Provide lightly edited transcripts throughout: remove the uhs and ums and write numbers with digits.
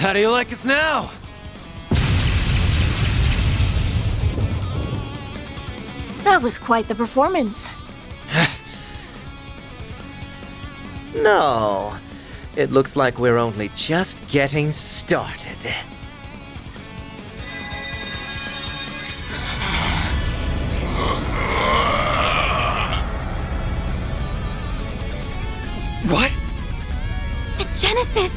How do you like us now? That was quite the performance. No. It looks like we're only just getting started. What? A Genesis!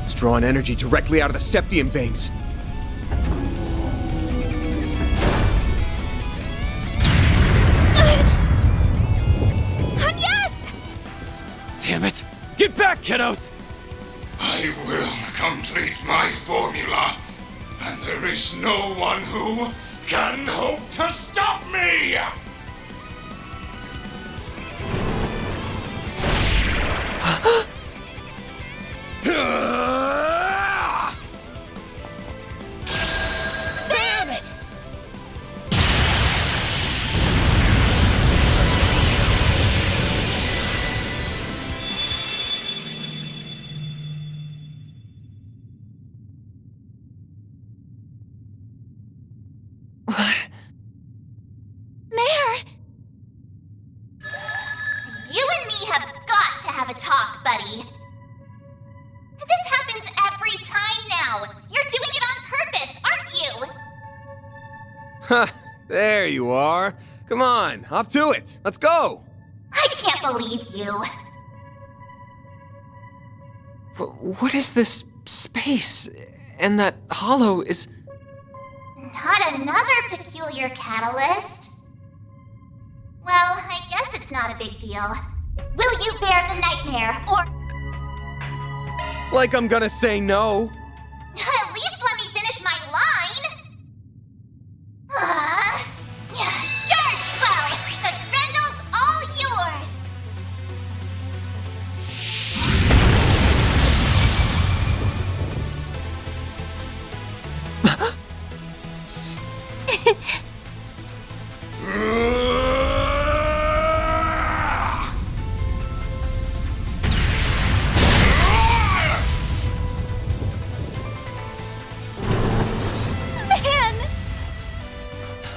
It's drawing energy directly out of the septium veins. Yes! Damn it! Get back, kiddos! I will complete my formula, and there is no one who can hope to stop me! You and me have got to have a talk, buddy. This happens every time now. You're doing it on purpose, aren't you? Huh, there you are. Come on, up to it. Let's go. I can't believe you. What is this space? And that hollow is... Not another peculiar catalyst. Well, I guess it's not a big deal. Will you bear the nightmare, or... Like I'm gonna say no. At least let me finish my line! Yeah, sure, well, the Grendel's all yours!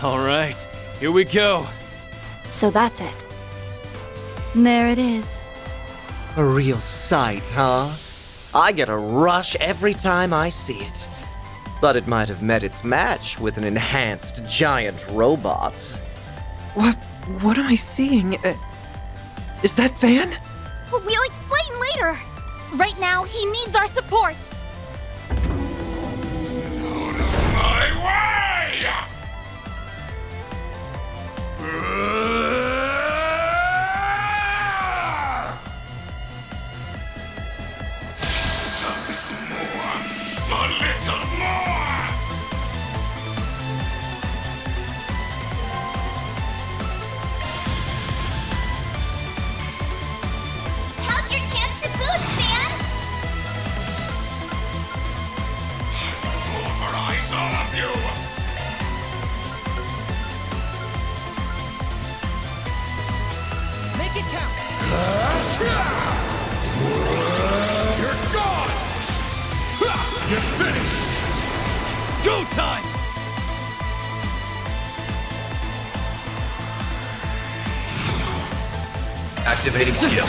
All right, here we go. So that's it. There it is. A real sight, huh? I get a rush every time I see it. But it might have met its match with an enhanced giant robot. What am I seeing? Is that Van? We'll explain later. Right now, he needs our support. Out of my way! Just a little more. A little more! How's your chance to boost, Van? Pulverize all of you! Make it count. You're gone. You're finished. Go time. Activating skill.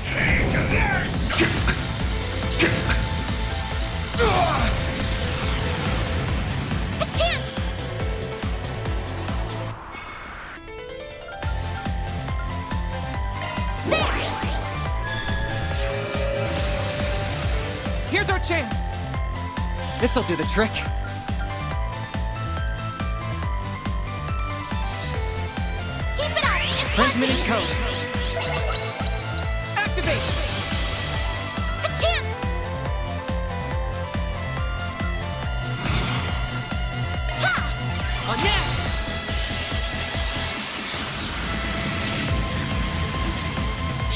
Take this! A chance! Here's our chance! This'll do the trick. Keep it up! Transmitting code. Activate! A chance! On yes!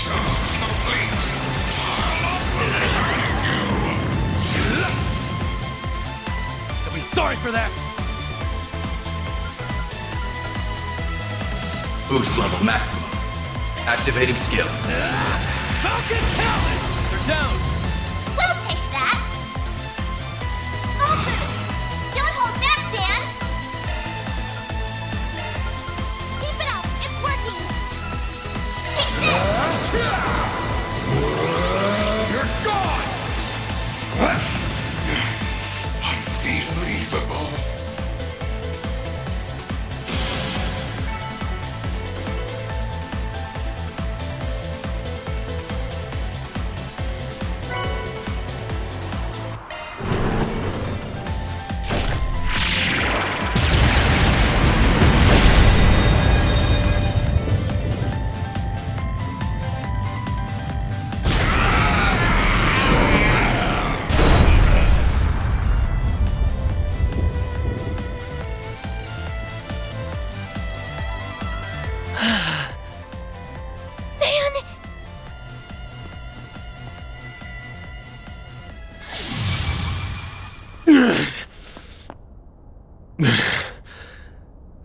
Job complete! I'll obliterate you! You'll be sorry for that. Boost level maximum. Activating skill. Falcon talent. They're down. We'll take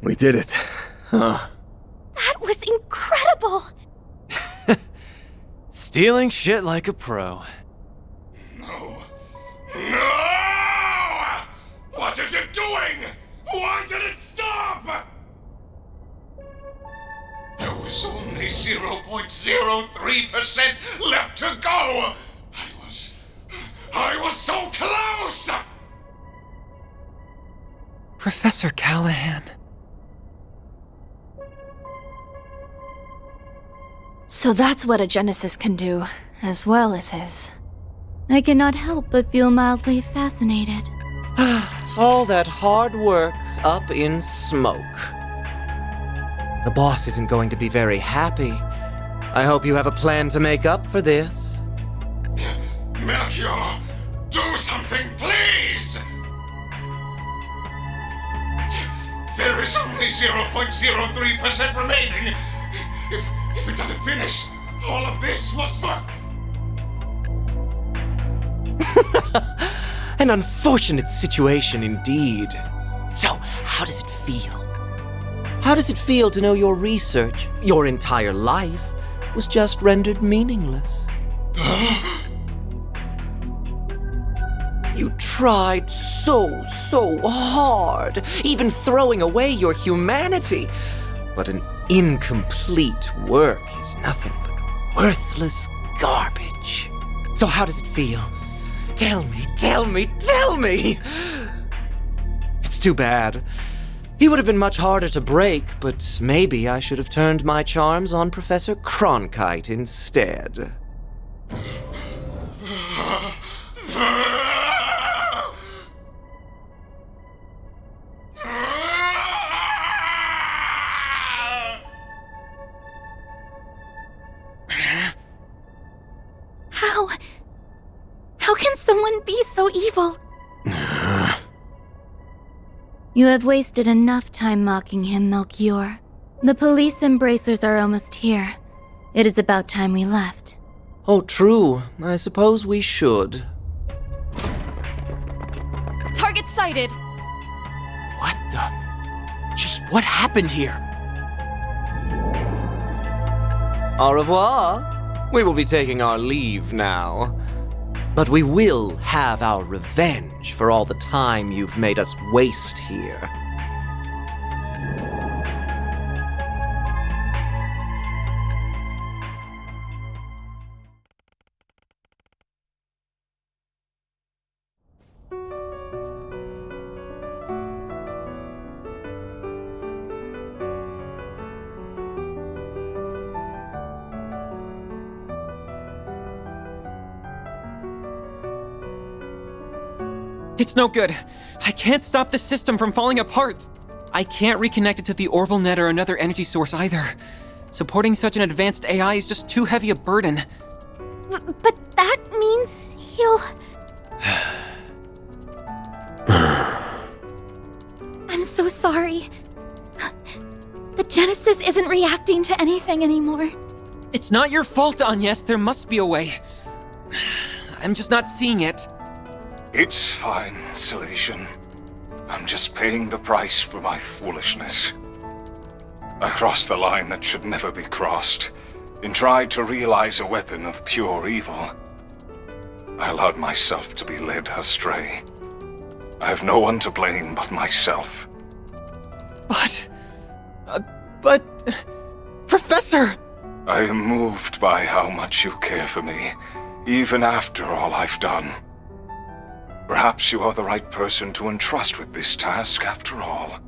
We did it. Huh. That was incredible! Stealing shit like a pro. No! No! What is it doing? Why did it stop? There was only 0.03% left to go! I was so close! Professor Callahan. So that's what a Genesis can do, as well as his. I cannot help but feel mildly fascinated. All that hard work up in smoke. The boss isn't going to be very happy. I hope you have a plan to make up for this. Melchior, do something, please! There is only 0.03% remaining. If it doesn't finish, all of this was for... An unfortunate situation indeed. So, how does it feel? How does it feel to know your research, your entire life, was just rendered meaningless? You tried so hard, even throwing away your humanity. But an incomplete work is nothing but worthless garbage. So how does it feel? Tell me! It's too bad. He would have been much harder to break, but maybe I should have turned my charms on Professor Cronkite instead. How can someone be so evil? You have wasted enough time mocking him, Melchior. The police embracers are almost here. It is about time we left. Oh, true. I suppose we should. Target sighted. What the? Just what happened here? Au revoir. We will be taking our leave now. But we will have our revenge for all the time you've made us waste here. It's no good. I can't stop the system from falling apart. I can't reconnect it to the orbital net or another energy source either. Supporting such an advanced AI is just too heavy a burden. But that means he'll... I'm so sorry. The Genesis isn't reacting to anything anymore. It's not your fault, Agnes. There must be a way. I'm just not seeing it. It's fine, Salesian. I'm just paying the price for my foolishness. I crossed the line that should never be crossed, and tried to realize a weapon of pure evil. I allowed myself to be led astray. I have no one to blame but myself. But... Professor! I am moved by how much you care for me, even after all I've done. Perhaps you are the right person to entrust with this task after all.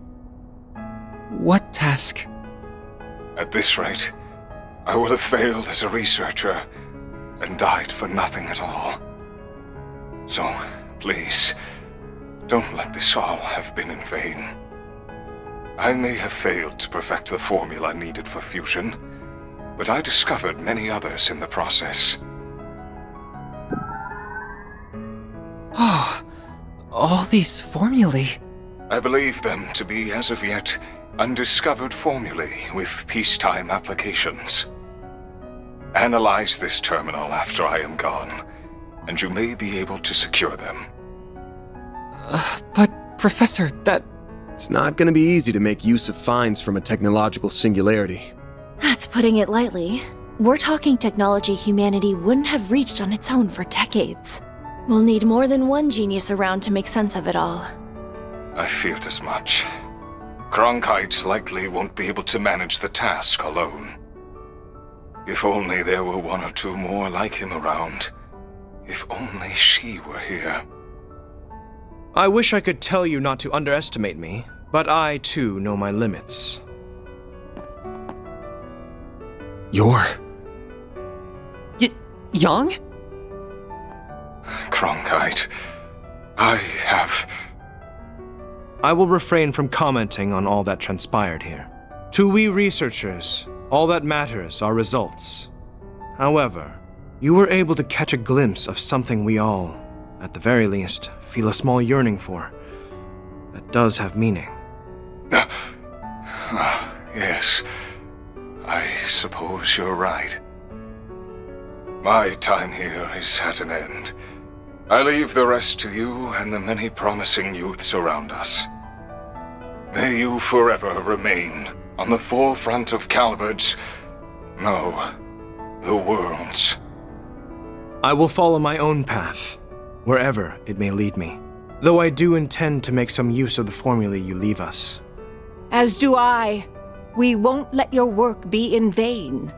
What task? At this rate, I will have failed as a researcher and died for nothing at all. So, please, don't let this all have been in vain. I may have failed to perfect the formula needed for fusion, but I discovered many others in the process. Oh, all these formulae. I believe them to be, as of yet, undiscovered formulae with peacetime applications. Analyze this terminal after I am gone, and you may be able to secure them. But, Professor, that... It's not gonna be easy to make use of finds from a technological singularity. That's putting it lightly. We're talking technology humanity wouldn't have reached on its own for decades. We'll need more than one genius around to make sense of it all. I feared as much. Cronkite likely won't be able to manage the task alone. If only there were one or two more like him around. If only she were here. I wish I could tell you not to underestimate me, but I too know my limits. You're... Young? Cronkite, I will refrain from commenting on all that transpired here. To we researchers, all that matters are results. However, you were able to catch a glimpse of something we all, at the very least, feel a small yearning for. That does have meaning. Yes, I suppose you're right. My time here is at an end. I leave the rest to you and the many promising youths around us. May you forever remain on the forefront of Calvard's, no, the world's. I will follow my own path, wherever it may lead me. Though I do intend to make some use of the formulae you leave us. As do I. We won't let your work be in vain.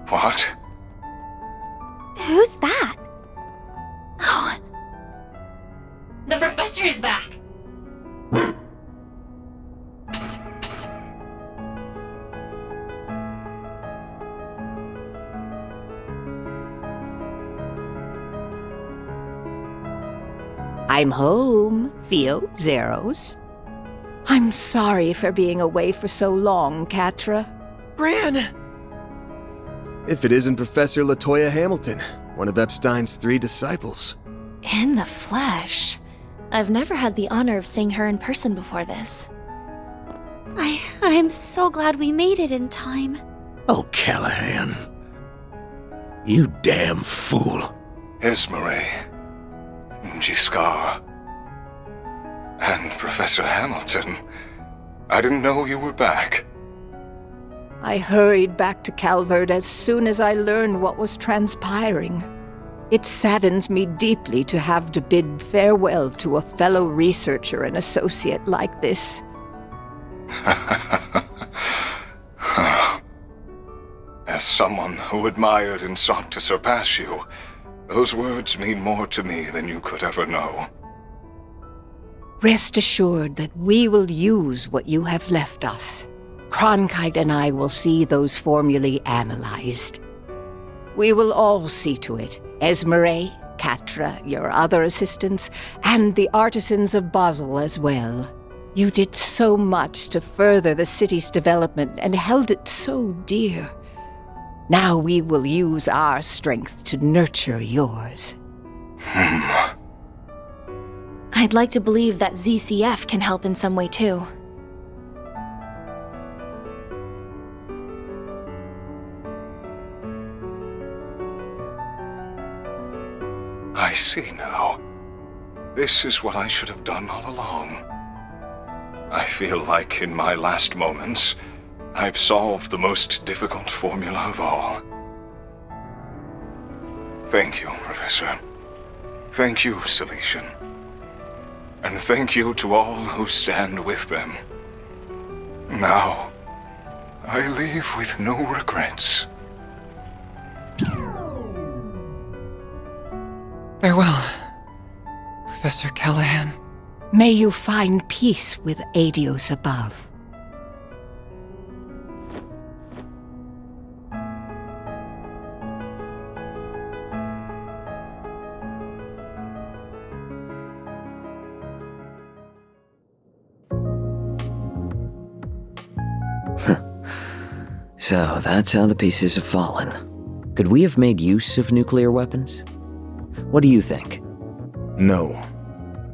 What? Who's that? Oh. The professor is back! I'm home, Theo, Zeros. I'm sorry for being away for so long, Catra. Gran! If it isn't Professor LaToya Hamilton, one of Epstein's 3 disciples. In the flesh. I've never had the honor of seeing her in person before this. I'm so glad we made it in time. Oh, Callahan. You damn fool. Esmeralda, Giscard, and Professor Hamilton. I didn't know you were back. I hurried back to Calvard as soon as I learned what was transpiring. It saddens me deeply to have to bid farewell to a fellow researcher and associate like this. As someone who admired and sought to surpass you, those words mean more to me than you could ever know. Rest assured that we will use what you have left us. Cronkite and I will see those formulae analyzed. We will all see to it. Esmeralda, Catra, your other assistants, and the artisans of Basel as well. You did so much to further the city's development and held it so dear. Now we will use our strength to nurture yours. I'd like to believe that ZCF can help in some way too. I see now. This is what I should have done all along. I feel like in my last moments, I've solved the most difficult formula of all. Thank you, Professor. Thank you, Silesian. And thank you to all who stand with them. Now, I leave with no regrets. Farewell, Professor Callahan. May you find peace with Adios above. So that's how the pieces have fallen. Could we have made use of nuclear weapons? What do you think? No.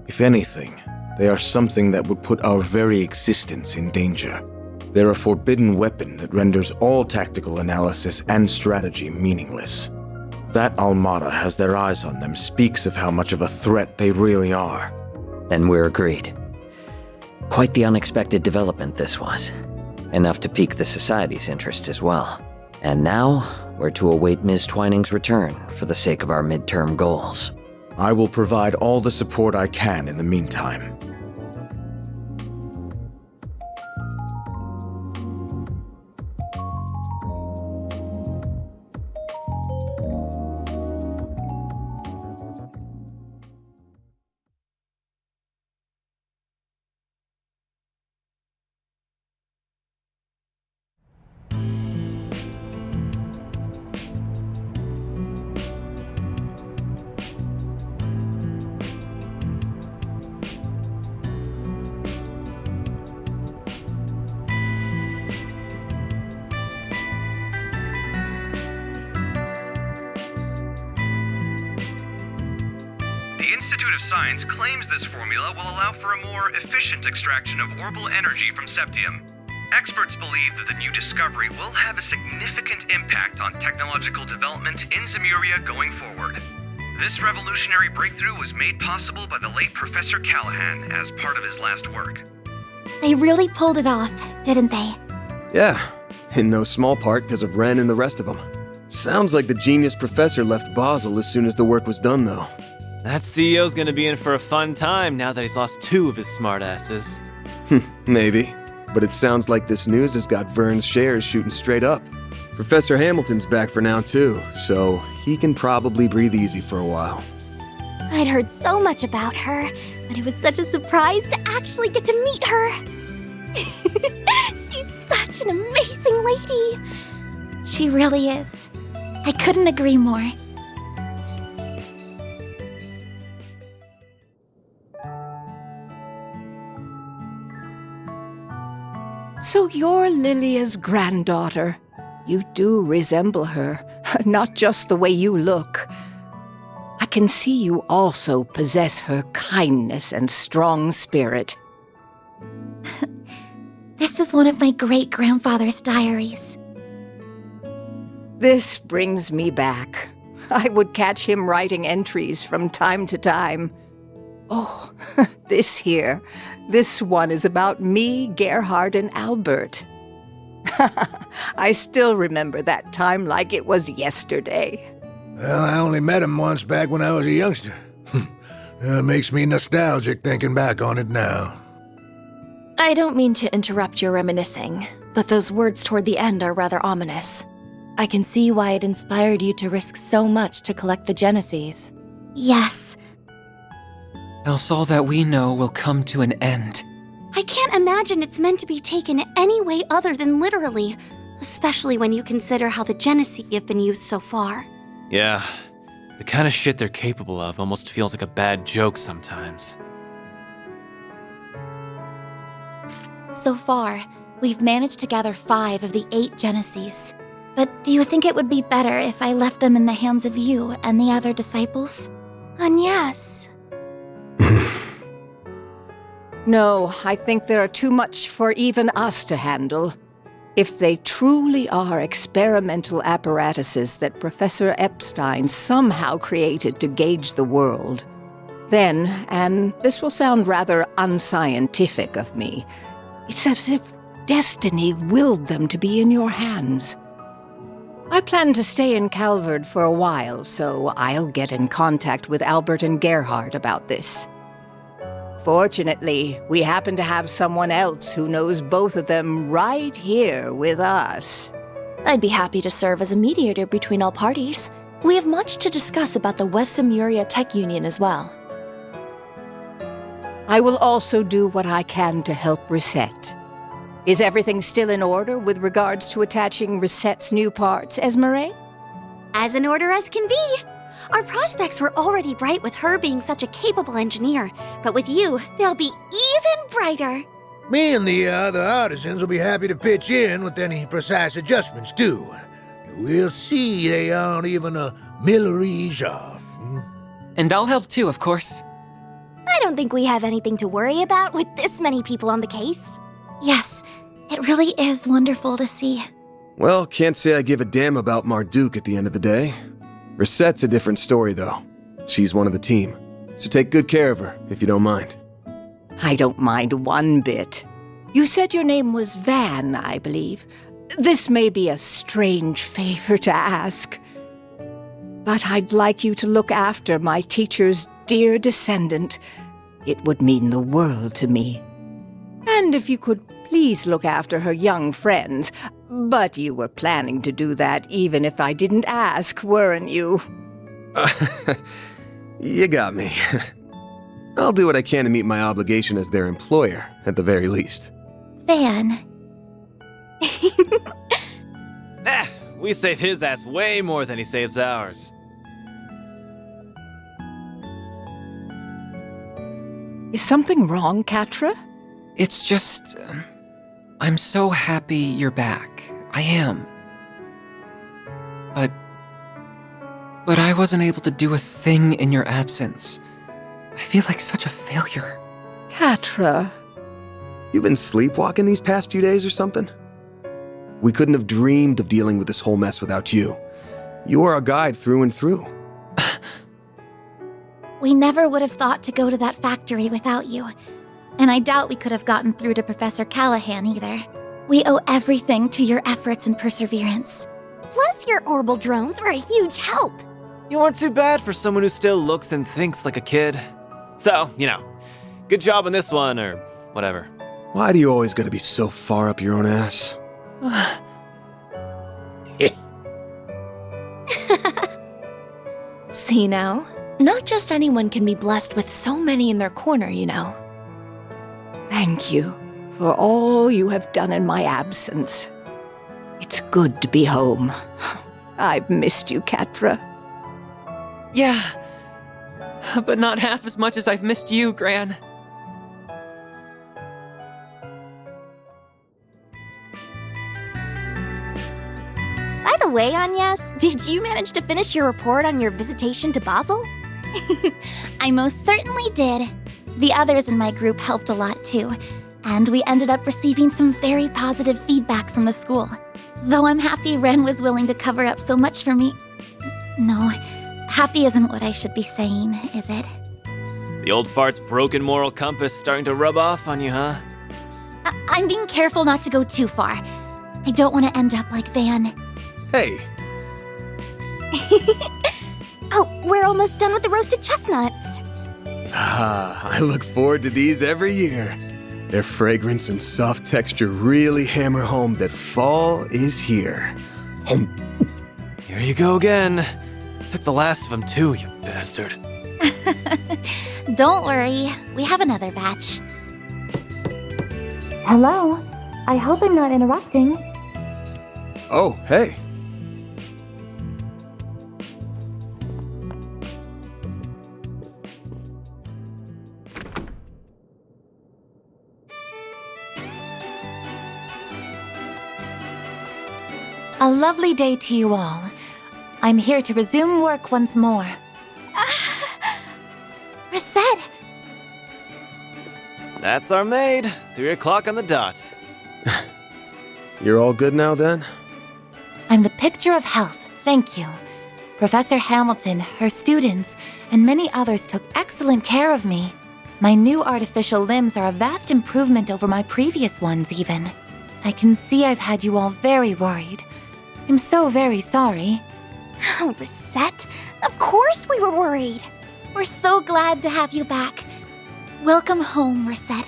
If anything, they are something that would put our very existence in danger. They're a forbidden weapon that renders all tactical analysis and strategy meaningless. that Almada has their eyes on them speaks of how much of a threat they really are. Then we're agreed. Quite the unexpected development this was. Enough to pique the Society's interest as well. And now, we're to await Ms. Twining's return for the sake of our midterm goals. I will provide all the support I can in the meantime. The Institute of Science claims this formula will allow for a more efficient extraction of orbital energy from septium. Experts believe that the new discovery will have a significant impact on technological development in Zemuria going forward. This revolutionary breakthrough was made possible by the late Professor Callahan as part of his last work. They really pulled it off, didn't they? Yeah, in no small part because of Ren and the rest of them. Sounds like the genius professor left Basel as soon as the work was done, though. That CEO's gonna be in for a fun time now that he's lost 2 of his smartasses. Maybe. But it sounds like this news has got Vern's shares shooting straight up. Professor Hamilton's back for now, too, so he can probably breathe easy for a while. I'd heard so much about her, but it was such a surprise to actually get to meet her. She's such an amazing lady. She really is. I couldn't agree more. So you're Lilia's granddaughter. You do resemble her, not just the way you look. I can see you also possess her kindness and strong spirit. This is one of my great-grandfather's diaries. This brings me back. I would catch him writing entries from time to time. Oh, this here. This one is about me, Gerhard, and Albert. I still remember that time like it was yesterday. Well, I only met him once back when I was a youngster. Makes me nostalgic thinking back on it now. I don't mean to interrupt your reminiscing, but those words toward the end are rather ominous. I can see why it inspired you to risk so much to collect the Genesis. Yes. Else all that we know will come to an end. I can't imagine it's meant to be taken any way other than literally, especially when you consider how the Genesis have been used so far. Yeah, the kind of shit they're capable of almost feels like a bad joke sometimes. So far, we've managed to gather 5 of the 8 Genesis. But do you think it would be better if I left them in the hands of you and the other disciples? And yes. No, I think there are too much for even us to handle. If they truly are experimental apparatuses that Professor Epstein somehow created to gauge the world, then, and this will sound rather unscientific of me, it's as if destiny willed them to be in your hands. I plan to stay in Calvard for a while, so I'll get in contact with Albert and Gerhard about this. Fortunately, we happen to have someone else who knows both of them right here with us. I'd be happy to serve as a mediator between all parties. We have much to discuss about the West Zemuria Tech Union as well. I will also do what I can to help Reset. Is everything still in order with regards to attaching Reset's new parts, Esmeralda? As in order as can be. Our prospects were already bright with her being such a capable engineer, but with you, they'll be even brighter. Me and the other artisans will be happy to pitch in with any precise adjustments, too. We'll see they aren't even a millerage off. And I'll help too, of course. I don't think we have anything to worry about with this many people on the case. Yes, it really is wonderful to see. Well, can't say I give a damn about Marduk at the end of the day. Resette's a different story, though. She's one of the team. So take good care of her, if you don't mind. I don't mind one bit. You said your name was Van, I believe. This may be a strange favor to ask, but I'd like you to look after my teacher's dear descendant. It would mean the world to me. And if you could please look after her young friends. But you were planning to do that even if I didn't ask, weren't you? You got me. I'll do what I can to meet my obligation as their employer, at the very least. Van. We save his ass way more than he saves ours. Is something wrong, Catra? It's just... I'm so happy you're back. I am. But I wasn't able to do a thing in your absence. I feel like such a failure. Catra. You been sleepwalking these past few days or something? We couldn't have dreamed of dealing with this whole mess without you. You are our guide through and through. We never would have thought to go to that factory without you. And I doubt we could have gotten through to Professor Callahan either. We owe everything to your efforts and perseverance. Plus, your orbital drones were a huge help. You weren't too bad for someone who still looks and thinks like a kid. So, good job on this one, or whatever. Why do you always gotta be so far up your own ass? See now? Not just anyone can be blessed with so many in their corner, you know. Thank you for all you have done in my absence. It's good to be home. I've missed you, Catra. Yeah, but not half as much as I've missed you, Gran. By the way, Agnes, did you manage to finish your report on your visitation to Basel? I most certainly did. The others in my group helped a lot too, and we ended up receiving some very positive feedback from the school. Though I'm happy Ren was willing to cover up so much for me. No, happy isn't what I should be saying, is it? The old fart's broken moral compass starting to rub off on you, huh? I'm being careful not to go too far. I don't want to end up like Van. Hey. Oh, we're almost done with the roasted chestnuts. I look forward to these every year. Their fragrance and soft texture really hammer home that fall is here. Here you go again. Took the last of them too, you bastard. Don't worry, we have another batch. Hello, I hope I'm not interrupting. Oh, hey. A lovely day to you all. I'm here to resume work once more. Reset! That's our maid. 3 o'clock on the dot. You're all good now, then? I'm the picture of health, thank you. Professor Hamilton, her students, and many others took excellent care of me. My new artificial limbs are a vast improvement over my previous ones, even. I can see I've had you all very worried. I'm so very sorry. Oh, Reset, of course we were worried. We're so glad to have you back. Welcome home, Reset.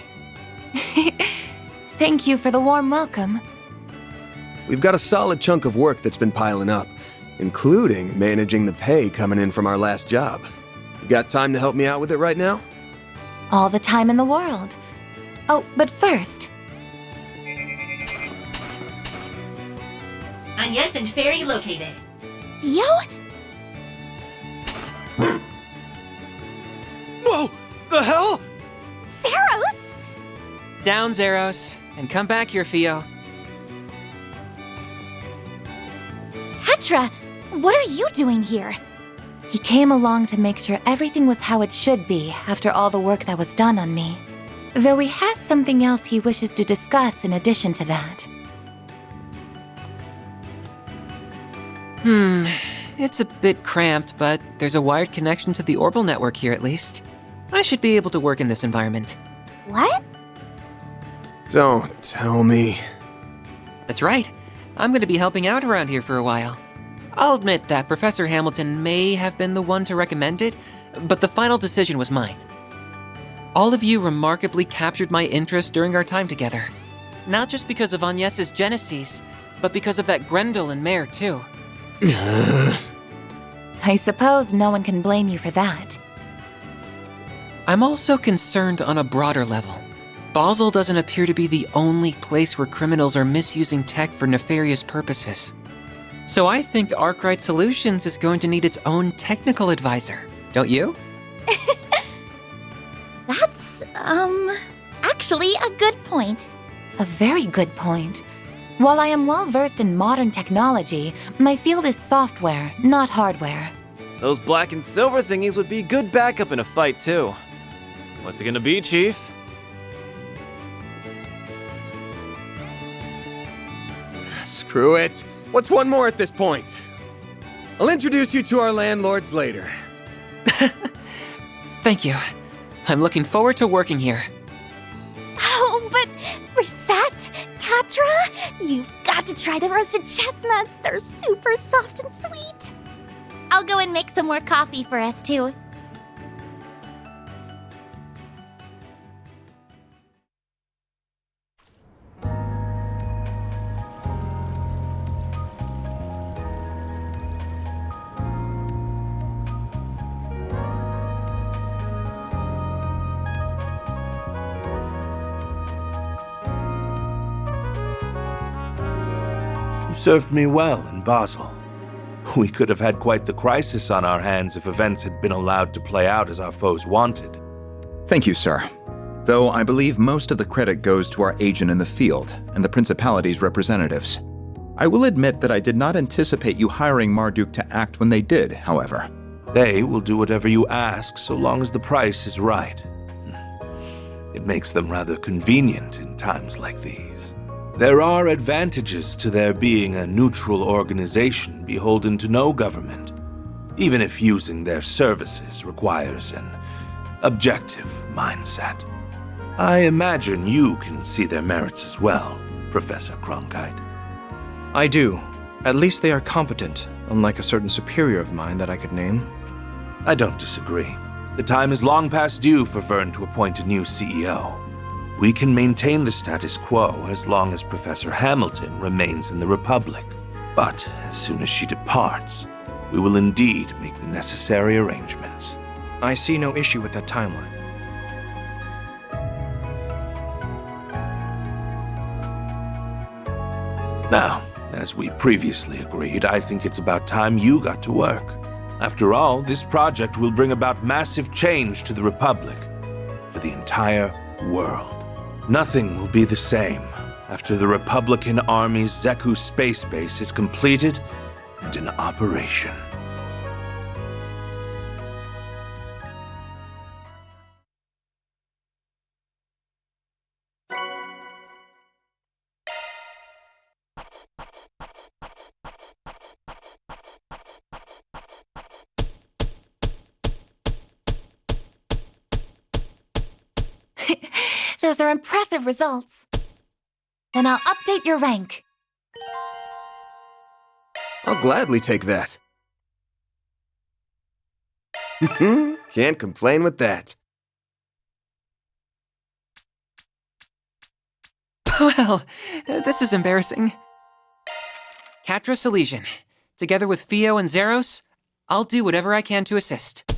Thank you for the warm welcome. We've got a solid chunk of work that's been piling up, including managing the pay coming in from our last job. You got time to help me out with it right now? All the time in the world. Oh, but first... Agnes and Fairy located. Yo? Whoa! The hell? Zeros? Down, Zeros, and come back here, Theo. Petra, what are you doing here? He came along to make sure everything was how it should be after all the work that was done on me. Though he has something else he wishes to discuss in addition to that. it's a bit cramped, but there's a wired connection to the orbital network here at least. I should be able to work in this environment. What? Don't tell me. That's right. I'm going to be helping out around here for a while. I'll admit that Professor Hamilton may have been the one to recommend it, but the final decision was mine. All of you remarkably captured my interest during our time together. Not just because of Agnes's Genesis, but because of that Grendel and Mare, too. I suppose no one can blame you for that. I'm also concerned on a broader level. Basel doesn't appear to be the only place where criminals are misusing tech for nefarious purposes. So I think Arkwright Solutions is going to need its own technical advisor, don't you? That's, actually a good point. A very good point. While I am well versed in modern technology, my field is software, not hardware. Those black and silver thingies would be good backup in a fight, too. What's it gonna be, Chief? Screw it. What's one more at this point? I'll introduce you to our landlords later. Thank you. I'm looking forward to working here. Oh, but Reset, Catra, you've got to try the roasted chestnuts. They're super soft and sweet. I'll go and make some more coffee for us, too. You served me well in Basel. We could have had quite the crisis on our hands if events had been allowed to play out as our foes wanted. Thank you, sir. Though I believe most of the credit goes to our agent in the field and the Principality's representatives. I will admit that I did not anticipate you hiring Marduk to act when they did, however. They will do whatever you ask so long as the price is right. It makes them rather convenient in times like these. There are advantages to their being a neutral organization beholden to no government, even if using their services requires an objective mindset. I imagine you can see their merits as well, Professor Cronkite. I do. At least they are competent, unlike a certain superior of mine that I could name. I don't disagree. The time is long past due for Vern to appoint a new CEO. We can maintain the status quo as long as Professor Hamilton remains in the Republic. But as soon as she departs, we will indeed make the necessary arrangements. I see no issue with that timeline. Now, as we previously agreed, I think it's about time you got to work. After all, this project will bring about massive change to the Republic, to the entire world. Nothing will be the same after the Republican Army's Zeku space base is completed and in operation. Those are impressive results. Then I'll update your rank. I'll gladly take that. Can't complain with that. Well, this is embarrassing. Catra Silesian. Together with Fio and Zeros, I'll do whatever I can to assist.